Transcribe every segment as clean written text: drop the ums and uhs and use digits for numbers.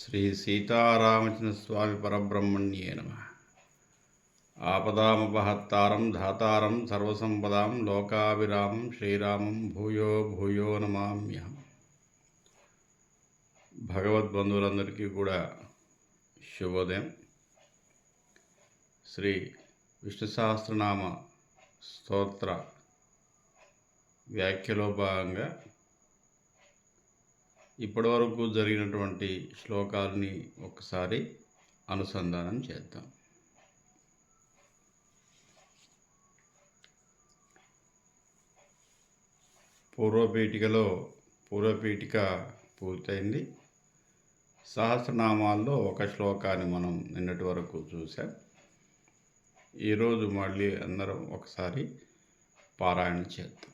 శ్రీ సీతారామచంద్ర స్వామి పరబ్రహ్మణ్యే నమః. ఆపదామపహత్తారం ధాతారం సర్వసంపదాం లోకాభిరామం శ్రీరామం భూయో భూయో నమామ్యహం. భగవద్బంధువులందరికీ కూడా శుభోదయం. శ్రీ విష్ణు సహస్రనామ స్తోత్ర వ్యాఖ్యలో భాగంగా ఇప్పటివరకు జరిగినటువంటి శ్లోకాలని ఒకసారి అనుసంధానం చేద్దాం. పూర్వపీఠిక పూర్తయింది. సహస్రనామాల్లో ఒక శ్లోకాన్ని మనం నిన్నటి వరకు చూసాం. ఈరోజు మళ్ళీ అందరం ఒకసారి పారాయణ చేద్దాం.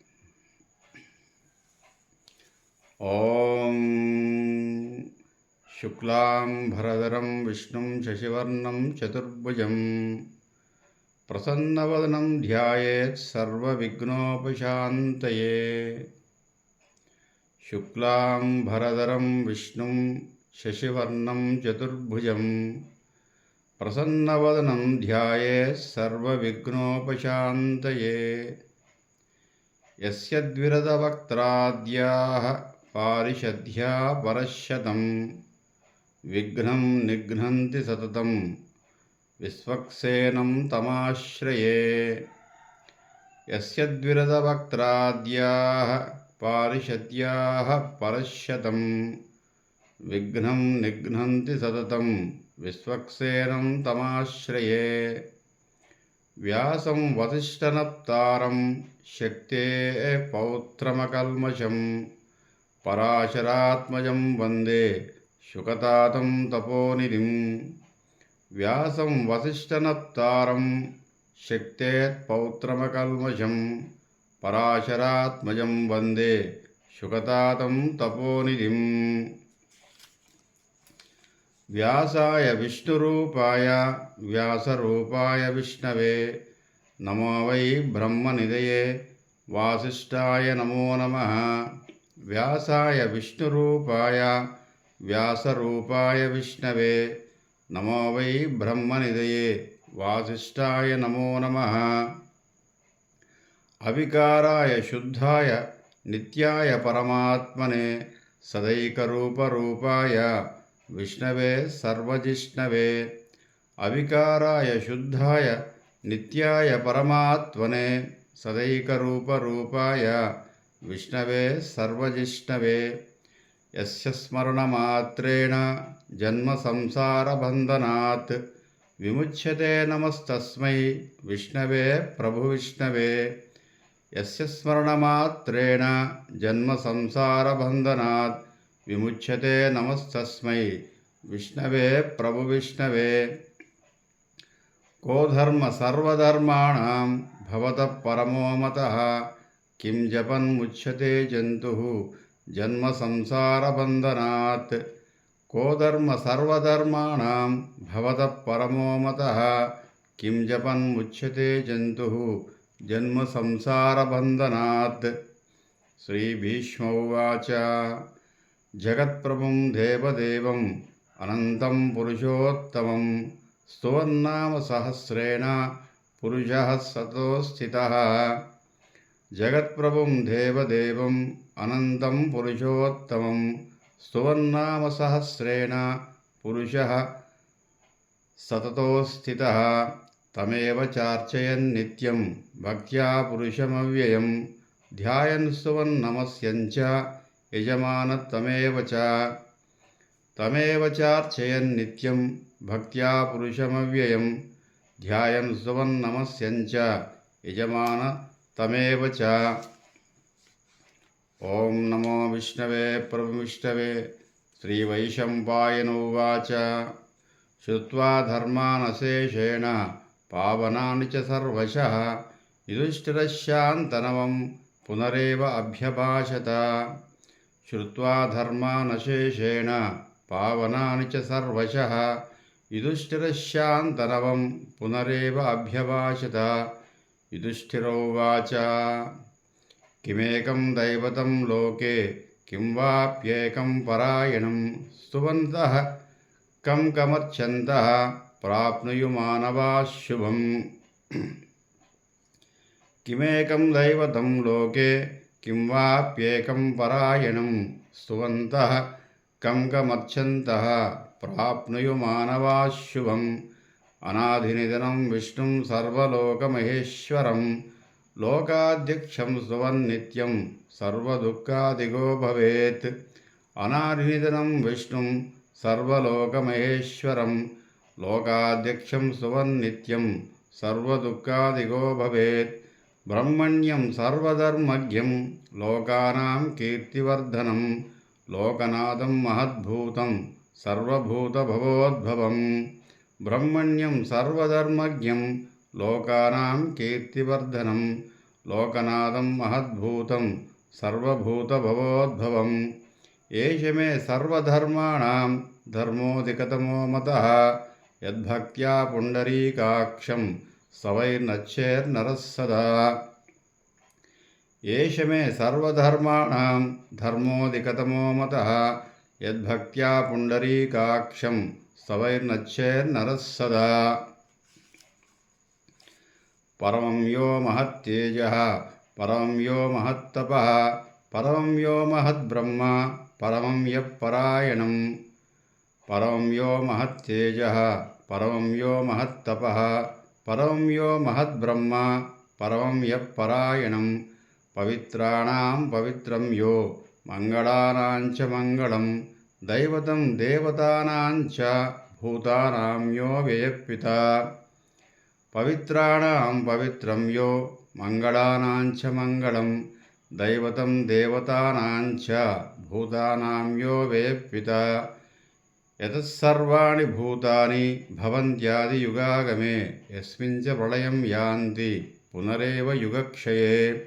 ఓం శుక్లాంబరధరం విష్ణుం శశివర్ణం చతుర్భుజం ప్రసన్నవదనం ధ్యాయేత్ సర్వవిఘ్నోపశాంతయే. శుక్లాంబరధరం విష్ణుం శశివర్ణం చతుర్భుజం ప్రసన్నవదనం ధ్యాయేత్ సర్వవిఘ్నోపశాంతయే. యస్యద్విరదవక్త్రాద్యాః పారిషద్యా పరశతం విఘ్నం నిఘ్నంతి సతతం విశ్వక్సేనం తమాశ్రయే. యస్యద్విరదవక్త్రాద్యాః పారిషద్యాః పరశతం విఘ్నం నిఘ్నంతి సతతం విశ్వక్సేనం తమాశ్రయే. వ్యాసం వసిష్ఠనప్తారం శక్తే పౌత్రమకల్మషం పరాశరాత్మజం వందే శుకతాతం తపోనిధిం. వ్యాసం వసిష్ఠనప్తారం శక్తే పౌత్రమకల్మషం పరాశరాత్మజం వందే శుకతాతం తపోనిధిం. వ్యాసాయ విష్ణురూపాయ వ్యాసరూపాయ విష్ణవే నమో వై బ్రహ్మనిధయే వాసిష్ఠాయ నమో నమః. వ్యాసాయ విష్ణురూపాయ వ్యాసరూపాయ విష్ణవే నమో వై బ్రహ్మనిధయే వాసిష్ఠాయ నమో నమః. అవికారాయ శుద్ధాయ నిత్యాయ పరమాత్మనే సదైకరూపరూపాయ విష్ణవే సర్వజిష్ణవే. అవికారాయ శుద్ధాయ నిత్యాయ పరమాత్మనే సదైకరూపరూపాయ విష్ణవే సర్వజిష్ణవే. యస్య స్మరణమాత్రేణ జన్మ సంసారబంధనాత్ విముచ్యతే నమస్తస్మై విష్ణవే ప్రభువిష్ణవే. యస్య స్మరణమాత్రేణ జన్మ సంసారబంధనాత్ విముచ్యతే నమస్తస్మై విష్ణవే ప్రభువిష్ణవే. కో ధర్మ సర్వధర్మాణాం భవతః పరమో మతః కిం జపన్ముచ్యతే జంతుః జన్మ సంసారబంధనాత్. కో ధర్మ సర్వధర్మాణాం భవతః పరమో మతః కిం జపన్ముచ్యతే జంతుః జన్మ సంసారబంధనాత్. శ్రీభీష్మ ఉవాచ. జగత్ప్రభుం దేవదేవం అనంతం పురుషోత్తమం స్తువన్నామ సహస్రేణ పురుషః సతో స్థితః. జగత్ప్రభుం దేవదేవం అనంతం పురుషోత్తమం స్తువన్నామ సహస్రేణ పురుషః సతతో స్థితః. తమేవ చార్చయన్ నిత్యం భక్త్యా పురుషమవ్యయం ధ్యాయన్ స్తువన్నమస్యంచ యజమానతమేవ చ. తమేవ చార్చయన్ నిత్యం భక్త్యా పురుషమవ్యయం ధ్యాయన్ స్తువన్నమస్యంచ యజమానతమేవ చ. ఓం నమో విష్ణవే ప్రభువిష్ణవే. శ్రీవైశంపాయన ఉవాచ. శ్రుత్వా ధర్మానశేషేణ పావనాని చ సర్వశః యుధిష్ఠిరశాంతనవం పునరేవ అభ్యభాషత. శ్రుత్వా ధర్మానశేషేణ పావనాని చ సర్వశః యుధిష్ఠిరశాంతనవం పునరేవ అభ్యభాషత. యుధిష్ఠిరోవాచ. కిమేకం దైవతం లోకే కిం వాప్యేకం పరాయణం స్తువంతః కం కమర్చంతః ప్రాప్నుయుమానవాः శుభం. కిమేకం దైవతం లోకే కిం వాప్యేకం పరాయణం స్తువంతః కం కమర్చంతః ప్రాప్నుయుమానవాः శుభం. అనాదినిధనం విష్ణుం సర్వలోకమహేశ్వరం లోకాధ్యక్షం స్తువన్నిత్యం సర్వదుఃఖాదిగో భవేత్. అనాదినిధనం విష్ణుం సర్వలోకమహేశ్వరం లోకాధ్యక్షం స్తువన్నిత్యం సర్వదుఃఖాదిగో భవేత్. బ్రహ్మణ్యం సర్వధర్మజ్ఞం లోకానాం కీర్తివర్ధనం లోకనాథం మహద్భూతం సర్వభూతభవోద్భవం. బ్రహ్మణ్యం సర్వధర్మజ్ఞం లోకానాం కీర్తివర్ధనం లోకనాథం మహద్భూతం సర్వభూతభవోద్భవం. ఏష మే సర్వధర్మాణాం ధర్మోధికతమో మతః యద్భక్త్యా పుండరీకాక్షం సవైర్నచ్చేర్నరः సదా. ఏష మే సర్వధర్మాణాం ధర్మోధికతమో మతః యద్భక్త్యా పుండరీకాక్షం సవైర్నచ్చేర్నరः సదా. పరమం యో మహత్తేజః పరమం యో మహత్తపః పరమం యో మహద్బ్రహ్మ పరమం యః పరాయణం. పరమం యో మహత్తేజః పరమం యో మహత్తపః పరమం యో మహద్బ్రహ్మ పరమం యః పరాయణం. పవిత్రాణాం పవిత్రం యో మంగళానాం చ మంగళం దైవతం దేవతానాం చ భూతానాం యో వ్యయఃపితా. పవిత్రాణాం పవిత్రం యో మంగళానాం చ మంగళం దైవతం దేవతానాం చ భూతానాం యో వ్యయఃపితా. యతః సర్వాణి భూతాని భవంత్యాదియుగాగమే యస్మిన్ చ ప్రళయం యాంతి పునరేవ యుగక్షయే.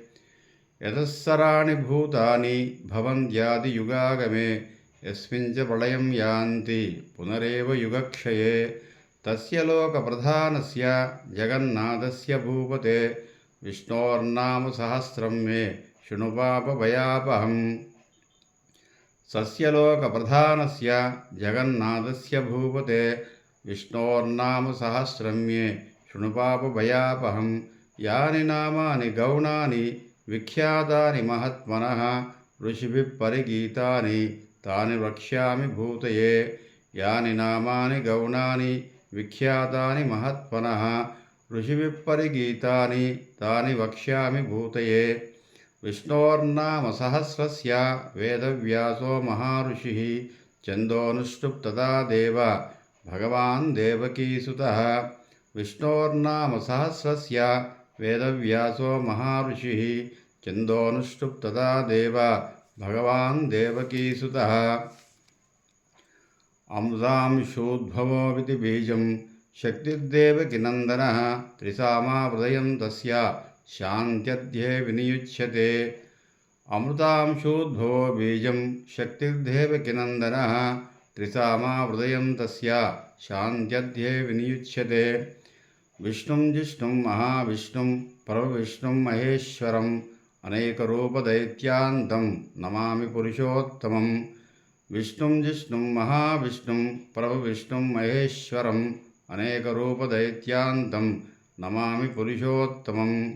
యతః సర్వాణి భూతాని భవంత్యాదియుగాగమే యస్మిన్ చ ప్రళయం యాంతి పునరేవ యుగక్షయే. తస్య లోకప్రధానస్య జగన్నాథస్య భూపతే విష్ణోర్నామ సహస్రం మే శృణు పాపభయాపహం. సస్య లోకప్రధానస్య జగన్నాథస్య భూపతే విష్ణోర్నామ సహస్రం మే శృణు పాపభయాపహం. యాని నామాని గౌణాని విఖ్యాతాని మహాత్మనః ఋషిభిః పరిగీతాని తాని వక్ష్యామి భూతయే. యాని నామాని గౌణాని విఖ్యాతాని మహాత్మనః ఋషిభిః పరిగీతాని తాని వక్ష్యామి భూతయే. విష్ణోర్నామ సహస్రస్య వేదవ్యాసో మహారుషిః ఛందోనుష్టుప్ తథా దేవ భగవాన్ దేవకీసుతః. విష్ణోర్నామ సహస్రస్య వేదవ్యాసో మహారుషిః ఛందోనుష్టుప్ తథా దేవ భగవాన్ దేవకీసుతః. అమృతాంశోద్భవోऽపితి బీజం శక్తిర్దేవకినందనः త్రిసామావృదయం తస్య శాంత్యధ్యే వినియుచ్యతే. అమృతాంశోద్భవో బీజం శక్తిర్దేవకినందనः త్రిసామావృదయం తస్య శాంత్యధ్యే వినియుచ్యతే. విష్ణుం జిష్ణుం మహావిష్ణుం పరమవిష్ణుం మహేశ్వరం అనేకరూపదైత్యాంతం నమామి పురుషోత్తమం. విష్ణుం జిష్ణుం మహావిష్ణుం పరమవిష్ణుం మహేశ్వరం అనేకరూపదైత్యాంతం నమామి పురుషోత్తమం.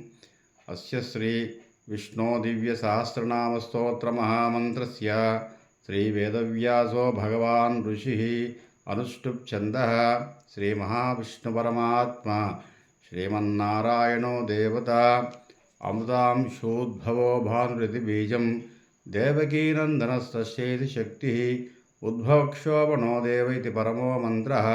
అస్య శ్రీ విష్ణో దివ్యసహస్రనామస్తోత్రమహామంత్రస్య శ్రీవేదవ్యాసో భగవాన్ ఋషిః అనుష్టుప్ ఛందః శ్రీమహావిష్ణుపరమాత్మా శ్రీమన్నారాయణో దేవతా. అమృతాంశోద్భవో భానురితి బీజం దేవకీనందనస్తస్యైతి శక్తిః ఉద్భవక్షోభణో దేవ ఇతి పరమో మంత్రః.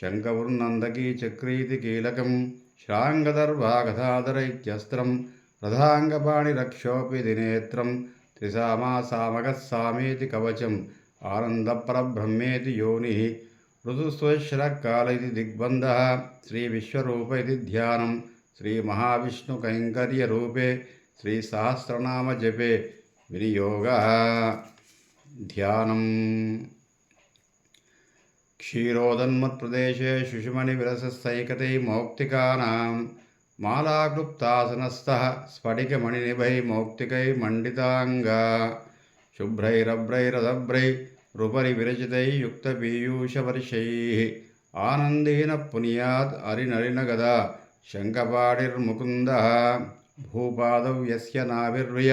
శంఖపుర్నందకీ చక్రీతి కీలకం శ్రాంగదర్భాగధాధర ఇత్యస్త్రం రథాంగపాణిరక్షోపితి నేత్రం త్రిసామాసామగः సామేతి కవచం ఆనందపరబ్రహ్మేతి యోనిః. ఋతుస్వశ్రకాల ఇది దిగ్బంధः శ్రీవిశ్వరూప ఇది ధ్యానం. శ్రీమహావిష్ణుకైంకర్యరూపే శ్రీసహస్రనామజపే వినియోగः ధ్యానం. క్షీరోదన్మత్ప్రదేశే శుశుమణివిరసస్తైకతై మౌక్తికానాం మాలాక్లుప్తాసనస్థः స్ఫటికమణినిభై మౌక్తికై మండితాంగా. శుభ్రైరభ్రైరదభ్రై రుపరి విరచితై యుక్తపీయూషవర్షైః ఆనందేన పునీయాద్ అరినరినగదా శంఖపాణిర్ముకుందః భూపాదౌ యస్య నాభిర్వయ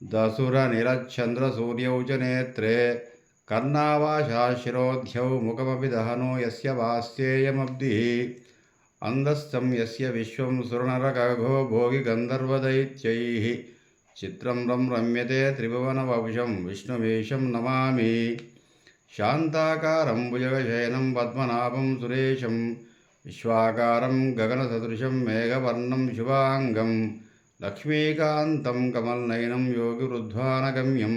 దసురనిరచ్చంద్రసూర్యౌ చ నేత్రే కర్ణావాశాశిరోధ్యౌ ముఖమపి దహనో యస్య వాస్యేయమబ్ధిః అందస్థం యస్య విశ్వం సురనరగఘో భోగి గంధర్వదైత్యైః చిత్రం రమ్యతే త్రిభువనవపుషం విష్ణుమీశం నమామి శాంతాకారం భుజగశయనం పద్మనాభం సురేశం విశ్వాకారం గగనసదృశం మేఘవర్ణం శుభాంగం లక్ష్మీకాంతం కమల్నయనం యోగివృద్ధ్వానగమ్యం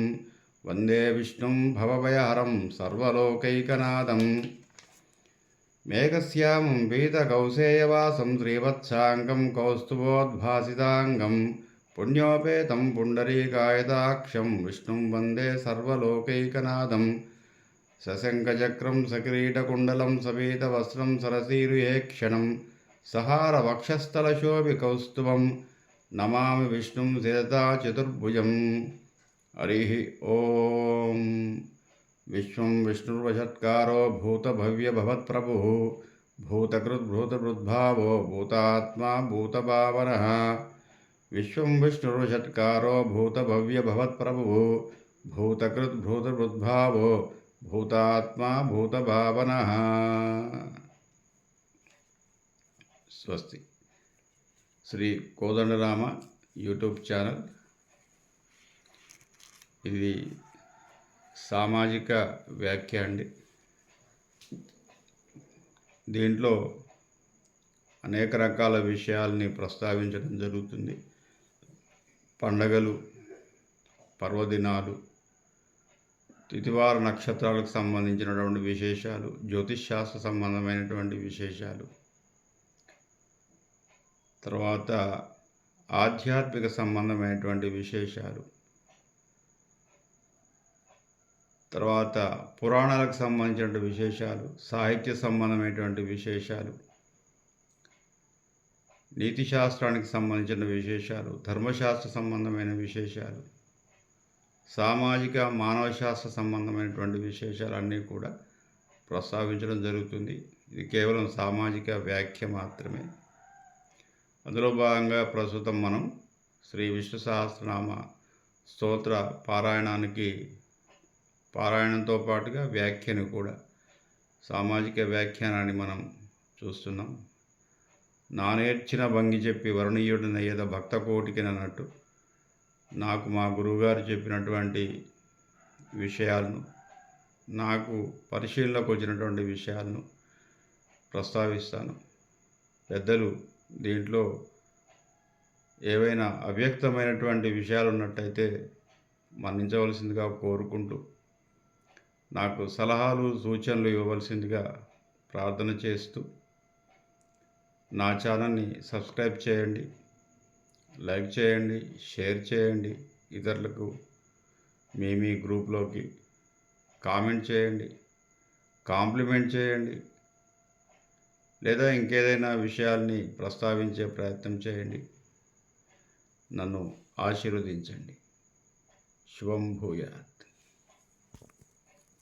వందే విష్ణుం భవభయహరం సర్వలోకైకనాథం మేఘశ్యామం పీతకౌసేయవాసం శ్రీవత్సాంగం కౌస్తుభోద్భాసితాంగం పుణ్యోపేతం పుండరీకాయతాక్షం విష్ణుం వందే సర్వలోకైకనాథం సశంఖచక్రం సకిరీటకుండలం సపీతవస్త్రం సరసీరుయేక్షణం సహారవక్షస్థలశోభికౌస్తుభం నమామి విష్ణుం శిరతా చతుర్భుజం. హరి ఓం. విశ్వం విష్ణుర్వషట్కారో భూతభవ్యభవత్ప్రభుః భూతకృద్భూతభృద్భావో భూతాత్మా భూతభావనః. విశ్వం విష్ణుర్వషట్కారో భూతభవ్యభవత్ప్రభుః భూతకృద్భూతభృద్భావో భూతాత్మా భూతభావనః. స్వస్తి. Shri Kodandarama YouTube channel. ఇది సామాజిక వ్యాఖ్య అండి. దీంట్లో అనేక రకాల విషయాల్ని ప్రస్తావించడం జరుగుతుంది. పండగలు, పర్వదినాలు, తిథివార నక్షత్రాలకు సంబంధించినటువంటి విశేషాలు, జ్యోతిష్శాస్త్ర సంబంధమైనటువంటి విశేషాలు, తర్వాత ఆధ్యాత్మిక సంబంధమైనటువంటి విశేషాలు, తర్వాత పురాణాలకు సంబంధించిన విశేషాలు, సాహిత్య సంబంధమైనటువంటి విశేషాలు, నీతి శాస్త్రానికి సంబంధించిన విశేషాలు, ధర్మశాస్త్ర సంబంధమైన విశేషాలు, సామాజిక మానవ శాస్త్ర సంబంధమైనటువంటి విశేషాలు అన్నీ కూడా ప్రస్తావించడం జరుగుతుంది. ఇది కేవలం సామాజిక వ్యాఖ్య మాత్రమే. అందులో భాగంగా ప్రస్తుతం మనం శ్రీ విష్ణు సహస్రనామ స్తోత్ర పారాయణంతో పాటుగా వ్యాఖ్యను కూడా, సామాజిక వ్యాఖ్యానాన్ని మనం చూస్తున్నాం. నానేర్చిన భంగి చెప్పి వరుణీయుడు నయ్యద భక్త కోటికి అన్నట్టు నాకు మా గురువుగారు చెప్పినటువంటి విషయాలను, నాకు పరిశీలనకు వచ్చినటువంటి విషయాలను ప్రస్తావిస్తాను. పెద్దలు దీంట్లో ఏవైనా అవ్యక్తమైనటువంటి విషయాలు ఉన్నట్టయితే మన్నించవలసిందిగా కోరుకుంటూ, నాకు సలహాలు సూచనలు ఇవ్వవలసిందిగా ప్రార్థన చేస్తూ, నా ఛానల్ని సబ్స్క్రైబ్ చేయండి, లైక్ చేయండి, షేర్ చేయండి, ఇతరులకు మీ గ్రూప్లోకి కామెంట్ చేయండి, కాంప్లిమెంట్ చేయండి, లేదా ఇంకేదైనా విషయాల్ని ప్రస్తావించే ప్రయత్నం చేయండి. నన్ను ఆశీర్వదించండి. శుభం భూయాత్.